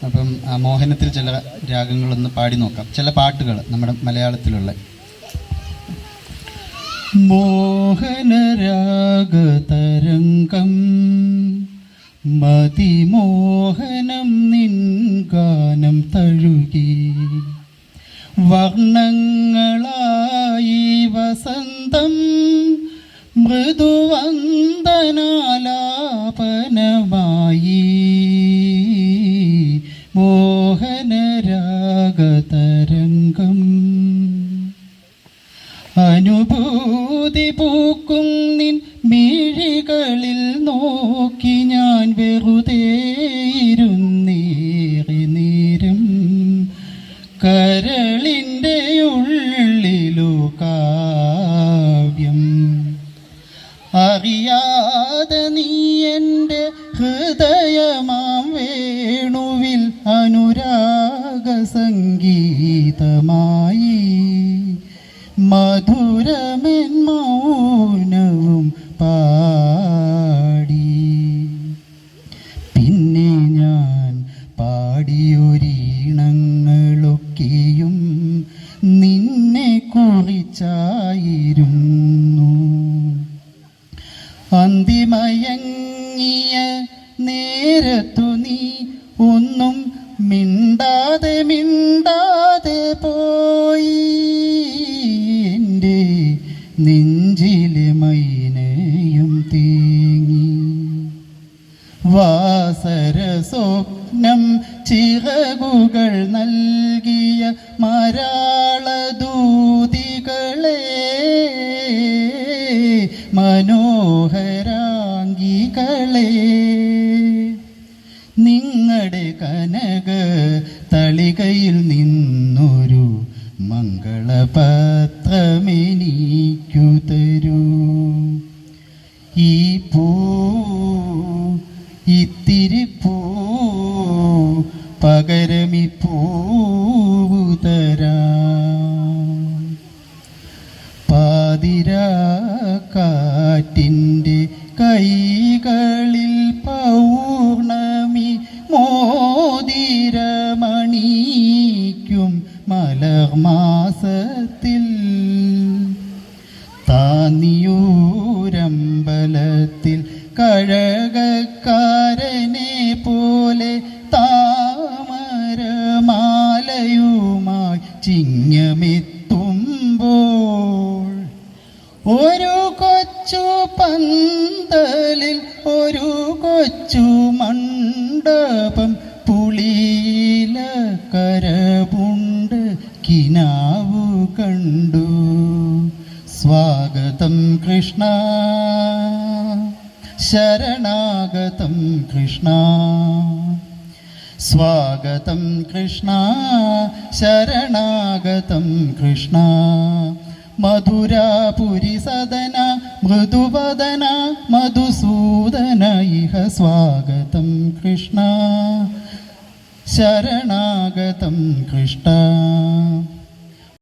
അപ്പം ആ മോഹനത്തിൽ ചില രാഗങ്ങളൊന്ന് പാടി നോക്കാം, ചില പാട്ടുകൾ നമ്മുടെ മലയാളത്തിലുള്ള. മോഹനരാഗതരംഗം മതിമോഹനം നിൻ ഗാനം തഴുകി വർണ്ണങ്ങളായി വസന്തം മൃദുവന്ദനാലാപനമായി മോഹനരാഗതരംഗം. അനുഭൂതി പൂക്കും നിൻ മിഴികളിൽ നോക്കി ഞാൻ വെറുതെ ഇരുന്നേറി നേരം കരളിൻ്റെ ഉള്ളിലു കാവ്യം. അറിയാതെ നീ എൻ്റെ ഹൃദയമാം വേണുവിൽ അനുരാഗ സംഗീതമായി മധുരമെൻ മൗനവും പാടി. പിന്നെ ഞാൻ പാടിയൊരീണങ്ങളൊക്കെയും നിന്നെ കുറിച്ചായിരുന്നു. അന്തിമയങ്ങിയ നേരത്തു നീ ഒന്നും മിണ്ടാതെ പോയി. എൻ്റെ നെഞ്ചിലെ മൈനയും തേങ്ങി. വാസര സ്വപ്നം ചിറകുകൾ നൽകിയ മരാളദൂതികളെ മനോഹരാംഗികളെ നിങ്ങളുടെ കനക തളികയിൽ നിന്നൊരു മംഗളപത്രമെനിക്കു തരൂ. ഈ പൂ ഇത്തിരി പൂ പകരമി പൂവു തരാം. പാതിരാക്കാറ്റിൻ്റെ കൈകളിൽ പൗർണമി മോതിരമണിക്കും മലർമാസത്തിൽ. താന്നിയൂരമ്പലത്തിൽ കഴകക്കാരനെ പോലെ താമരമാലയുമായി ചിങ്ങമെത്തുമ്പോൾ ഒരു കൊച്ചു പന്തലിൽ ഒരു കൊച്ചു മണ്ഡപം പുളിയില കരപുണ്ട് കിനാവു കണ്ടു. സ്വാഗതം കൃഷ്ണ ശരണാഗതം കൃഷ്ണ. സ്വാഗതം കൃഷ്ണ ശരണാഗതം കൃഷ്ണ. മധുരാപുരി സദന മൃദുവദന മധുസൂദന ഇഹ സ്വാഗതം കൃഷ്ണ ശരണാഗതം കൃഷ്ണ.